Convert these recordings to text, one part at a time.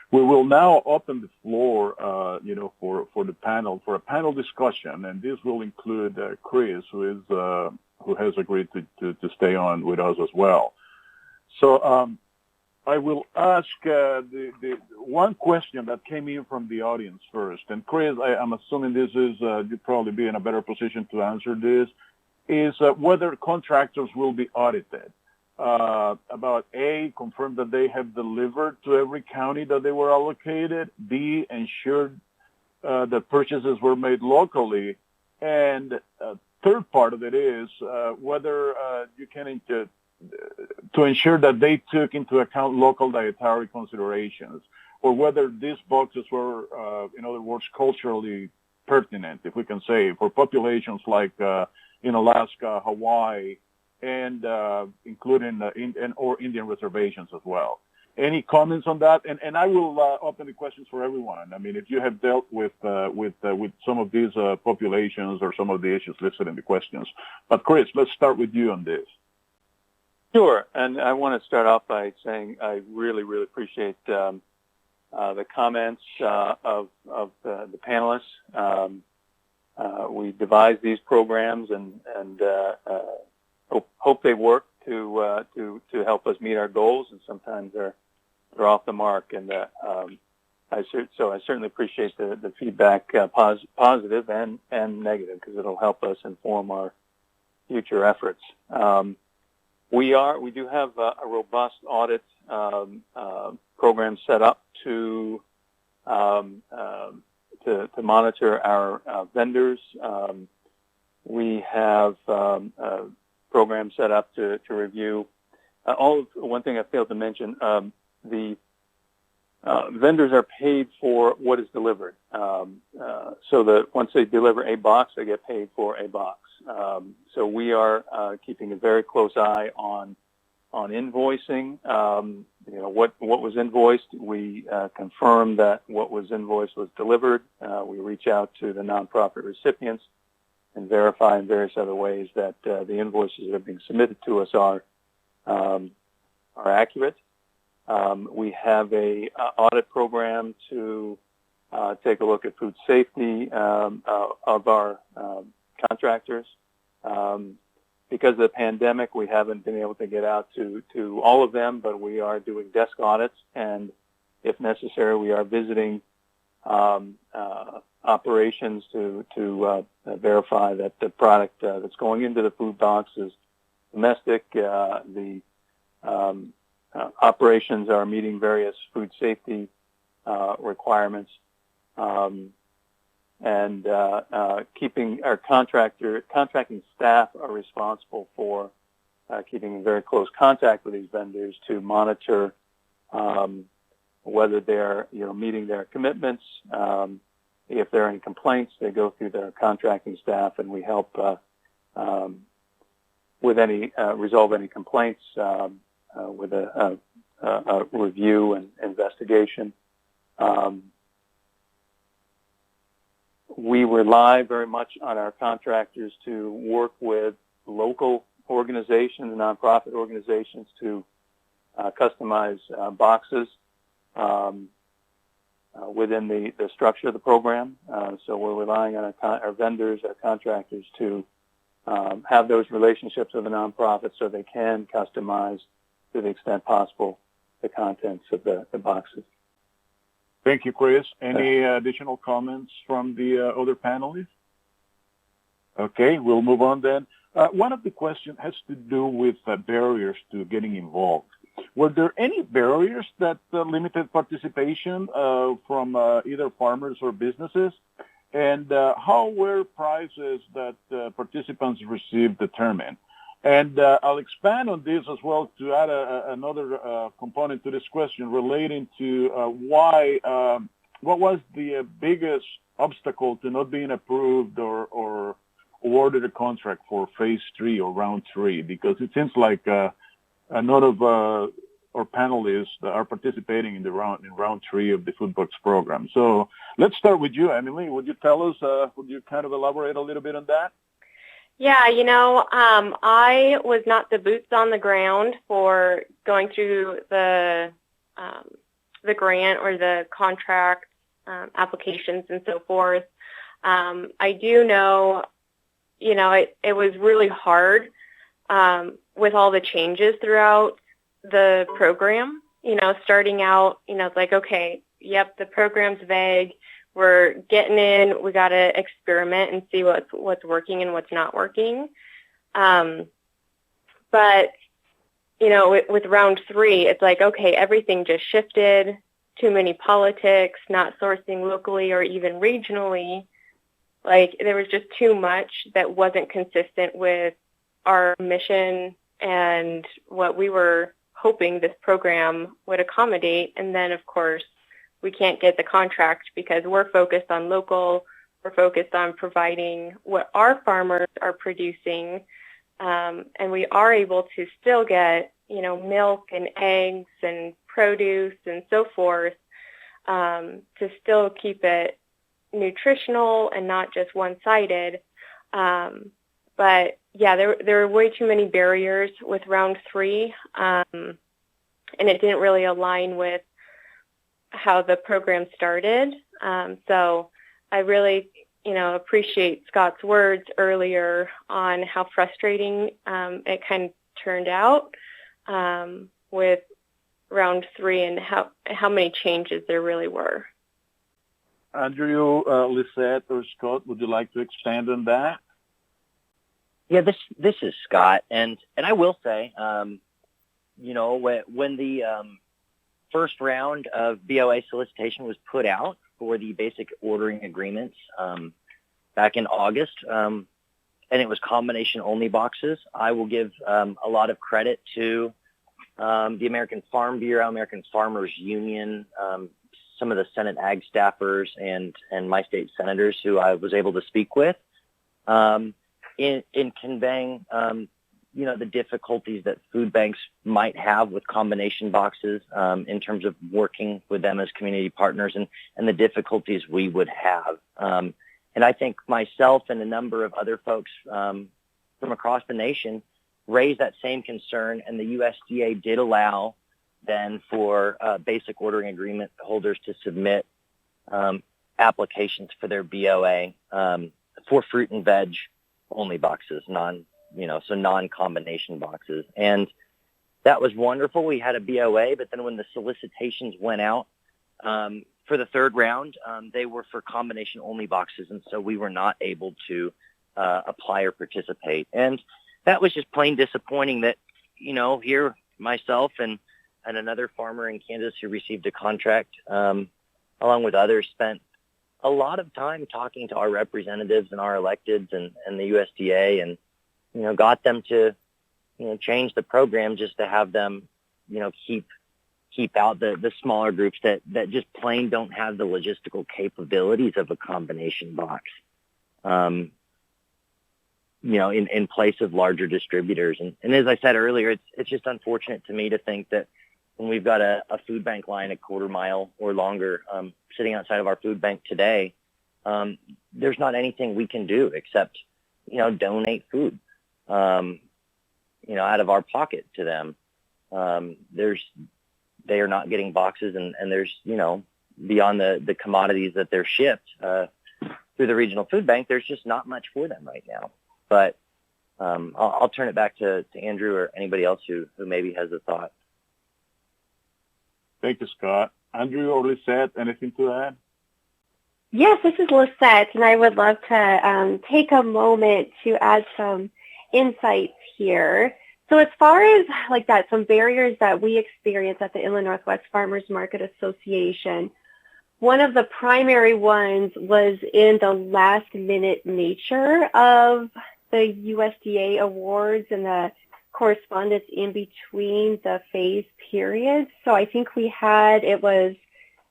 We will now open the floor, for the panel, for a panel discussion, and this will include Chris, who has agreed to stay on with us as well. So I will ask the one question that came in from the audience first. And Chris, I'm assuming this is, you'd probably be in a better position to answer this, is whether contractors will be audited. About A, confirm that they have delivered to every county that they were allocated. B, ensured that purchases were made locally. And third part of it is whether you can to ensure that they took into account local dietary considerations, or whether these boxes were, in other words, culturally pertinent, if we can say, for populations like in Alaska, Hawaii, and including or Indian reservations as well. Any comments on that? And I will open the questions for everyone. I mean, if you have dealt with some of these populations or some of the issues listed in the questions. But Chris, let's start with you on this. Sure, and I want to start off by saying I really, really appreciate the comments of the panelists. We devised these programs and hope they work to help us meet our goals, and sometimes they're off the mark. And I certainly appreciate the feedback, positive and negative, because it'll help us inform our future efforts. We do have a robust audit program set up to monitor our vendors. We have a program set up to review one thing I failed to mention. The vendors are paid for what is delivered. So that once they deliver a box, they get paid for a box. So we are keeping a very close eye on invoicing. What was invoiced. We confirm that what was invoiced was delivered. We reach out to the nonprofit recipients and verify in various other ways that the invoices that are being submitted to us are accurate. We have a audit program to take a look at food safety of our contractors. Because of the pandemic, we haven't been able to get out to all of them, but we are doing desk audits, and if necessary, we are visiting operations to verify that the product that's going into the food box is domestic. The operations are meeting various food safety requirements, and keeping our contracting staff are responsible for keeping in very close contact with these vendors to monitor whether they're meeting their commitments. If there are any complaints, they go through their contracting staff, and we help with any resolve any complaints with a review and investigation. We rely very much on our contractors to work with local organizations, nonprofit organizations, to customize boxes within the structure of the program. So we're relying on our vendors, our contractors, to have those relationships with the nonprofits so they can customize, to the extent possible, the contents of the boxes. Thank you, Chris. Any additional comments from the other panelists? Okay, we'll move on then. One of the questions has to do with barriers to getting involved. Were there any barriers that limited participation from either farmers or businesses? And how were prizes that participants received determined? And I'll expand on this as well to add another component to this question relating to what was the biggest obstacle to not being approved or awarded a contract for phase 3 or round 3? Because it seems like none of our panelists are participating in round 3 of the Food Box program. So let's start with you, Emily. Would you tell us, would you kind of elaborate a little bit on that? Yeah, I was not the boots on the ground for going through the the grant or the contract applications and so forth. I do know, it was really hard with all the changes throughout the program. Starting out, it's like, okay, yep, the program's vague. We're getting in. We got to experiment and see what's working and what's not working. But with round 3, it's like, okay, everything just shifted. Too many politics, not sourcing locally or even regionally. Like, there was just too much that wasn't consistent with our mission and what we were hoping this program would accommodate. And then, of course, we can't get the contract because we're focused on local. We're focused on providing what our farmers are producing. And we are able to still get, milk and eggs and produce and so forth, to still keep it nutritional and not just one-sided. But yeah, there were way too many barriers with round 3, and it didn't really align with how the program started. So I really, appreciate Scott's words earlier on how frustrating it kind of turned out with round 3 and how many changes there really were. Andrew, Lisette, or Scott, would you like to expand on that? Yeah, this is Scott, and I will say, when the first round of BOA solicitation was put out for the basic ordering agreements back in August, and it was combination only boxes, I will give a lot of credit to the American Farm Bureau, American Farmers Union, some of the Senate Ag staffers, and my state senators who I was able to speak with in conveying, the difficulties that food banks might have with combination boxes in terms of working with them as community partners and the difficulties we would have. And I think myself and a number of other folks from across the nation raised that same concern, and the USDA did allow then for basic ordering agreement holders to submit applications for their BOA for fruit and veg only boxes, non-combination boxes. And that was wonderful. We had a BOA, but then when the solicitations went out for the third round, they were for combination only boxes, and so we were not able to apply or participate. And that was just plain disappointing that, here myself and another farmer in Kansas who received a contract, along with others, spent a lot of time talking to our representatives and our electeds and the USDA, and, got them to, change the program just to have them, keep out the smaller groups that just plain don't have the logistical capabilities of a combination box, in place of larger distributors. And as I said earlier, it's just unfortunate to me to think that when we've got a food bank line a quarter mile or longer sitting outside of our food bank today, there's not anything we can do except, donate food, out of our pocket to them. They are not getting boxes, and there's, beyond the commodities that they're shipped through the regional food bank, there's just not much for them right now. But I'll turn it back to Andrew or anybody else who maybe has a thought. Thank you, Scott. Andrew or Lisette, anything to add? Yes, this is Lisette, and I would love to take a moment to add some insights here. So as far as some barriers that we experience at the Inland Northwest Farmers Market Association, one of the primary ones was in the last-minute nature of the USDA awards and the correspondence in between the phase periods. So I think it was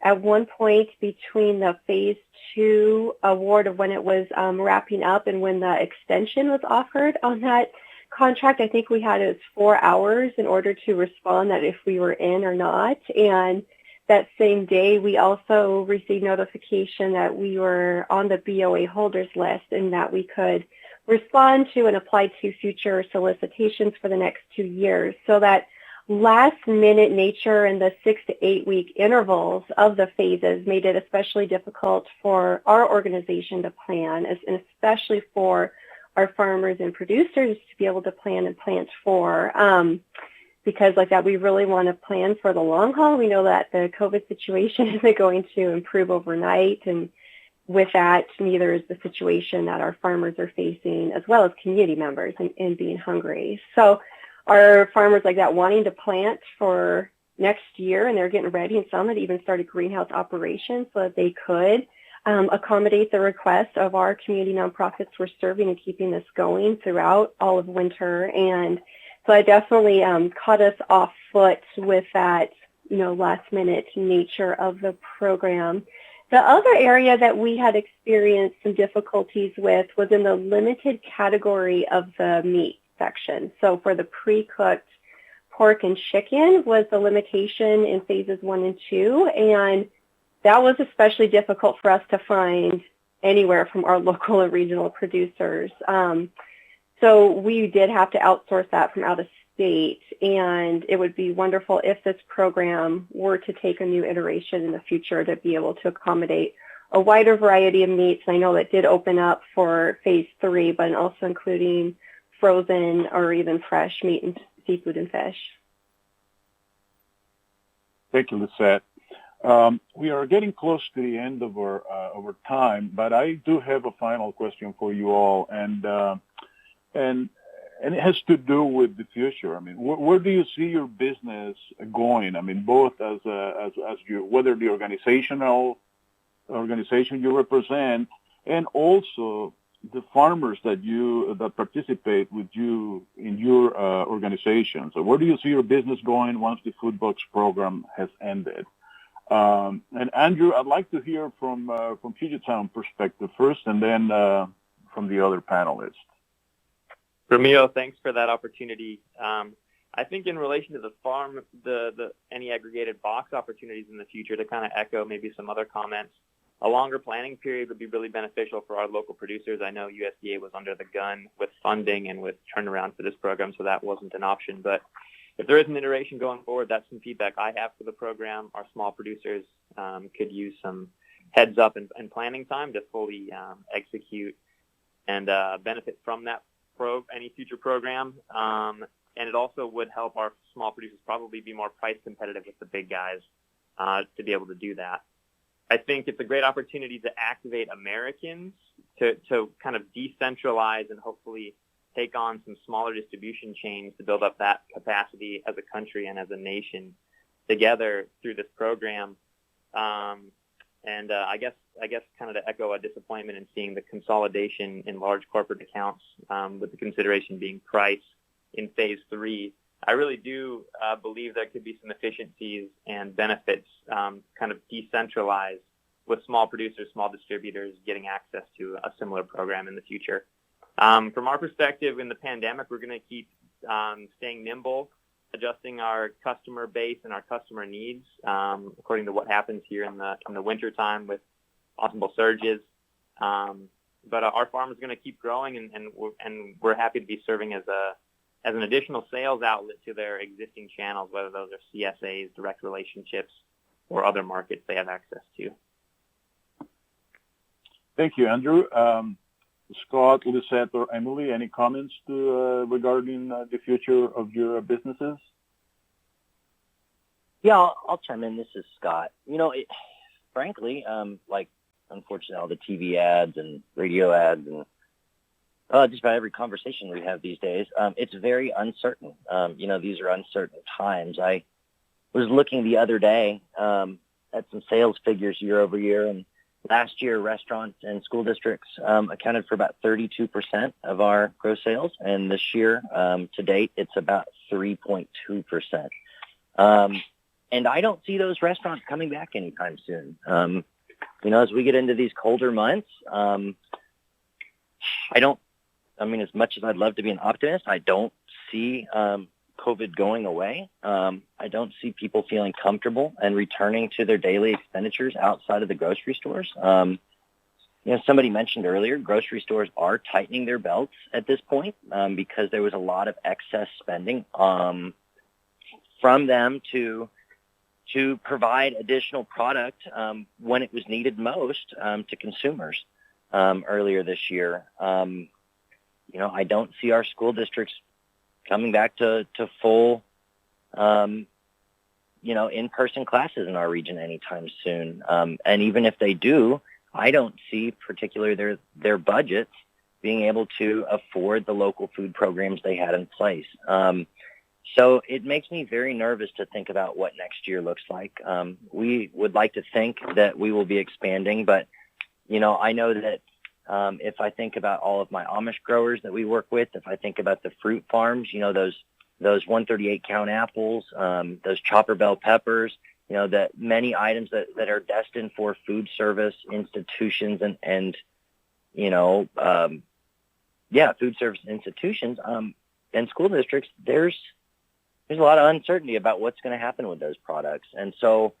at one point between the phase 2 award of when it was wrapping up and when the extension was offered on that contract. I think we had it 4 hours in order to respond that if we were in or not. And that same day, we also received notification that we were on the BOA holders list and that we could respond to and apply to future solicitations for the next 2 years. So that last minute nature and the 6 to 8 week intervals of the phases made it especially difficult for our organization to plan, and especially for our farmers and producers to be able to plan and plant for. Because like that, we really want to plan for the long haul. We know that the COVID situation isn't going to improve overnight. And with that, neither is the situation that our farmers are facing, as well as community members and being hungry. So our farmers like that wanting to plant for next year, and they're getting ready, and some had even started greenhouse operations so that they could accommodate the request of our community nonprofits we're serving and keeping this going throughout all of winter. And so I definitely caught us off foot with that, last minute nature of the program. The other area that we had experienced some difficulties with was in the limited category of the meat section. So for the pre-cooked pork and chicken was the limitation in phases 1 and 2, and that was especially difficult for us to find anywhere from our local and regional producers. So we did have to outsource that from out of state, and it would be wonderful if this program were to take a new iteration in the future to be able to accommodate a wider variety of meats. I know that did open up for phase 3, but also including frozen or even fresh meat and seafood and fish. Thank you, Lisette. We are getting close to the end of our time, but I do have a final question for you all, and it has to do with the future. I mean, where do you see your business going? I mean, both as you, whether the organization you represent, and also the farmers that participate with you in your organization. So where do you see your business going once the Food Box program has ended? And Andrew, I'd like to hear from Puget Sound perspective first, and then from the other panelists. Ramiro, thanks for that opportunity. I think in relation to the farm, any aggregated box opportunities in the future, to kind of echo maybe some other comments, a longer planning period would be really beneficial for our local producers. I know USDA was under the gun with funding and with turnaround for this program, so that wasn't an option. But if there is an iteration going forward, that's some feedback I have for the program. Our small producers could use some heads up and planning time to fully execute and benefit from that any future program. And it also would help our small producers probably be more price competitive with the big guys to be able to do that. I think it's a great opportunity to activate Americans to kind of decentralize and hopefully take on some smaller distribution chains to build up that capacity as a country and as a nation together through this program. And I guess kind of to echo a disappointment in seeing the consolidation in large corporate accounts with the consideration being price in phase 3. I really do believe there could be some efficiencies and benefits kind of decentralized with small producers, small distributors getting access to a similar program in the future. From our perspective in the pandemic, we're going to keep staying nimble, adjusting our customer base and our customer needs according to what happens here in the winter time with possible surges. But our farm is going to keep growing, and we're happy to be serving as an additional sales outlet to their existing channels, whether those are CSAs, direct relationships, or other markets they have access to. Thank you, Andrew. Scott, Lisette, or Emily, any comments regarding the future of your businesses? Yeah, I'll chime in. This is Scott. Frankly, unfortunately, all the TV ads and radio ads and just about every conversation we have these days, it's very uncertain. These are uncertain times. I was looking the other day at some sales figures year over year, and last year, restaurants and school districts accounted for about 32% of our gross sales, and this year, to date, it's about 3.2%. And I don't see those restaurants coming back anytime soon. As we get into these colder months, as much as I'd love to be an optimist, I don't see COVID going away. I don't see people feeling comfortable and returning to their daily expenditures outside of the grocery stores. Somebody mentioned earlier, grocery stores are tightening their belts at this point because there was a lot of excess spending from them to provide additional product when it was needed most to consumers earlier this year. I don't see our school districts coming back to full, in-person classes in our region anytime soon. And even if they do, I don't see particularly their budgets being able to afford the local food programs they had in place. So it makes me very nervous to think about what next year looks like. We would like to think that we will be expanding, but, I know that if I think about all of my Amish growers that we work with, if I think about the fruit farms, those 138 count apples, those chopper bell peppers, that many items that are destined for food service institutions and food service institutions and school districts, there's a lot of uncertainty about what's going to happen with those products. And so,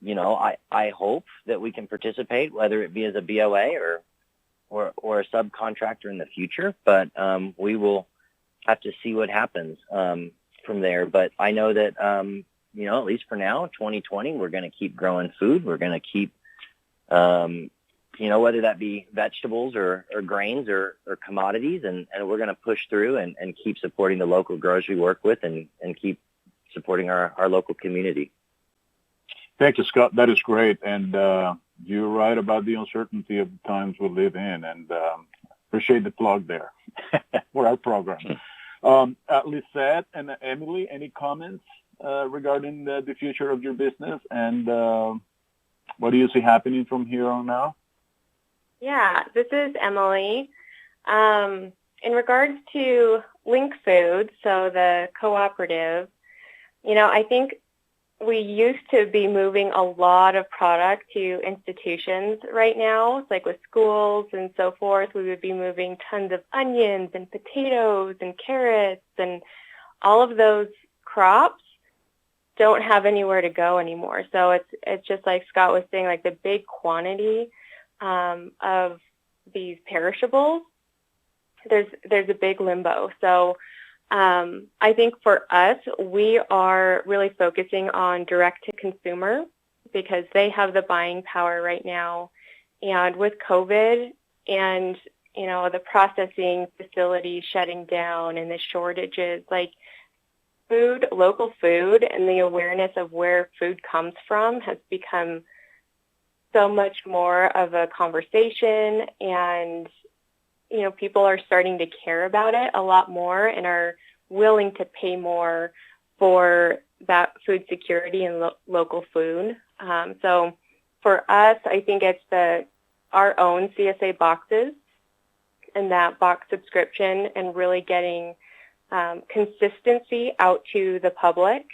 I hope that we can participate, whether it be as a BOA or a subcontractor in the future, but we will have to see what happens from there. But I know that, at least for now, 2020, we're going to keep growing food. We're going to keep, whether that be vegetables or grains or commodities, and we're going to push through and keep supporting the local growers we work with and keep supporting our local community. Thank you, Scott. That is great. And you're right about the uncertainty of the times we live in, and appreciate the plug there for our program. Lisette and Emily, any comments regarding the future of your business, and what do you see happening from here on out? Yeah, this is Emily. In regards to Link Food, so the cooperative, I think we used to be moving a lot of product to institutions right now. It's like with schools and so forth, we would be moving tons of onions and potatoes and carrots, and all of those crops don't have anywhere to go anymore. So it's just like Scott was saying, like the big quantity of these perishables, there's a big limbo. So I think for us, we are really focusing on direct to consumer because they have the buying power right now. And with COVID and, the processing facilities shutting down and the shortages, like local food and the awareness of where food comes from has become so much more of a conversation, and people are starting to care about it a lot more and are willing to pay more for that food security and local food. So for us, I think it's our own CSA boxes and that box subscription and really getting consistency out to the public,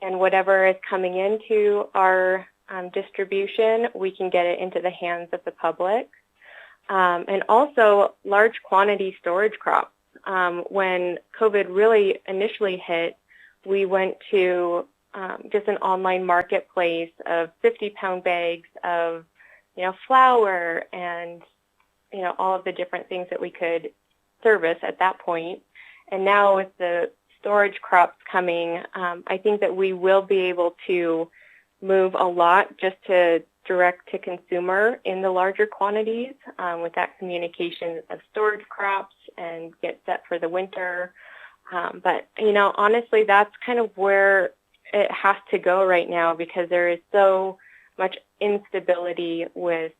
and whatever is coming into our distribution, we can get it into the hands of the public. And also large quantity storage crops. When COVID really initially hit, we went to just an online marketplace of 50-pound bags of, flour and, all of the different things that we could service at that point. And now with the storage crops coming, I think that we will be able to move a lot just to direct to consumer in the larger quantities with that communication of storage crops and get set for the winter. But, honestly, that's kind of where it has to go right now because there is so much instability with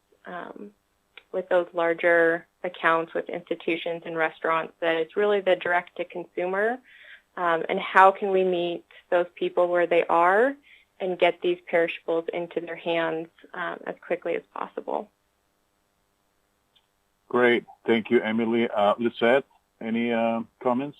those larger accounts with institutions and restaurants that it's really the direct to consumer and how can we meet those people where they are and get these perishables into their hands as quickly as possible. Great. Thank you, Emily. Lisette, any comments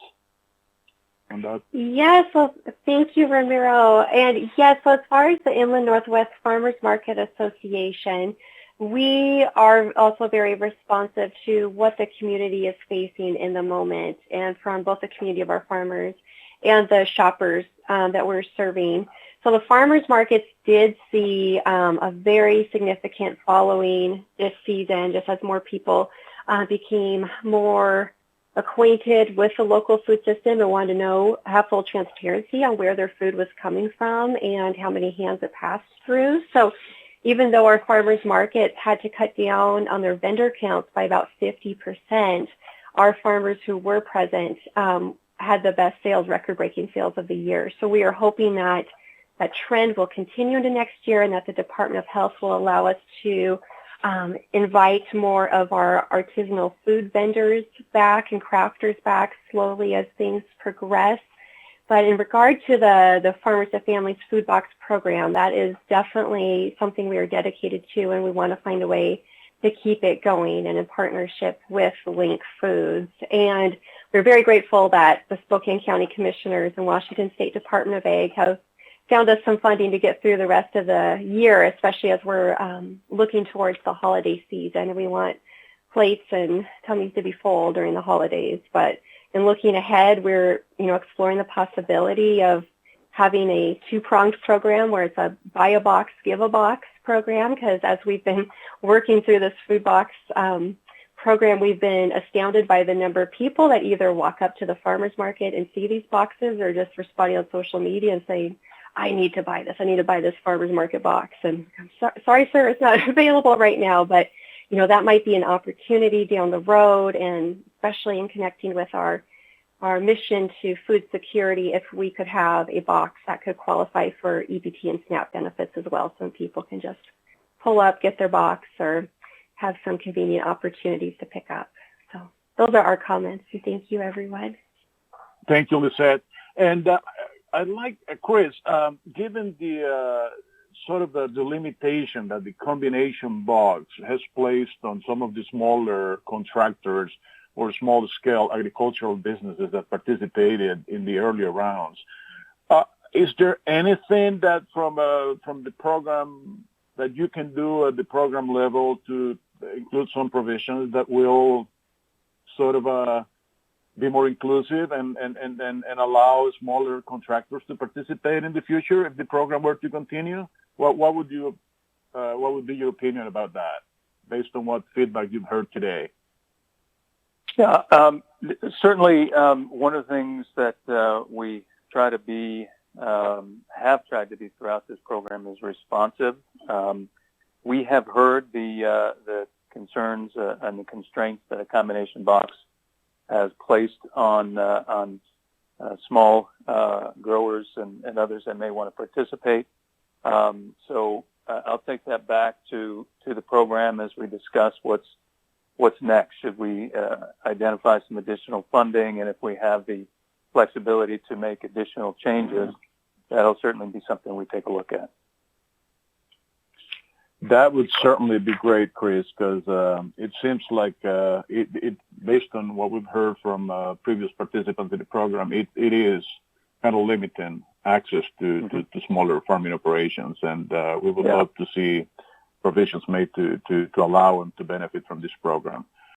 on that? Yes, well, thank you, Ramiro. And yes, so as far as the Inland Northwest Farmers Market Association, we are also very responsive to what the community is facing in the moment, and from both the community of our farmers and the shoppers that we're serving. So the farmers markets did see a very significant following this season, just as more people became more acquainted with the local food system and wanted to have full transparency on where their food was coming from and how many hands it passed through. So even though our farmers markets had to cut down on their vendor counts by about 50%, our farmers who were present had the best sales, record-breaking sales of the year. So we are hoping that that trend will continue into next year and that the Department of Health will allow us to invite more of our artisanal food vendors back and crafters back slowly as things progress. But in regard to the Farmers to Families Food Box program, that is definitely something we are dedicated to, and we want to find a way to keep it going and in partnership with Link Foods. And we're very grateful that the Spokane County Commissioners and Washington State Department of Ag have found us some funding to get through the rest of the year, especially as we're looking towards the holiday season. We want plates and tummies to be full during the holidays. But in looking ahead, we're exploring the possibility of having a two-pronged program where it's a buy a box, give a box program, because as we've been working through this food box program, we've been astounded by the number of people that either walk up to the farmers market and see these boxes or just responding on social media and saying, I need to buy this. I need to buy this farmers market box. And I'm sorry, sir, it's not available right now, but that might be an opportunity down the road, and especially in connecting with our mission to food security, if we could have a box that could qualify for EBT and SNAP benefits as well, so people can just pull up, get their box, or have some convenient opportunities to pick up. So those are our comments. And thank you, everyone. Thank you, Lisette. And I'd like, Chris, given the sort of the limitation that the combination box has placed on some of the smaller contractors or small-scale agricultural businesses that participated in the earlier rounds, is there anything that from the program that you can do at the program level to include some provisions that will sort of be more inclusive and allow smaller contractors to participate in the future if the program were to continue? What would be your opinion about that, based on what feedback you've heard today? Yeah, certainly one of the things that we try to be, have tried to be throughout this program is responsive. We have heard the concerns and the constraints that a combination box has placed on small growers and others that may want to participate. So I'll take that back to the program as we discuss what's next. Should we identify some additional funding, and if we have the flexibility to make additional changes, that'll certainly be something we take a look at. That would certainly be great, Chris, because it seems like it based on what we've heard from previous participants in the program, it is kind of limiting access to smaller farming operations, and we would love to see provisions made to allow them to benefit from this program.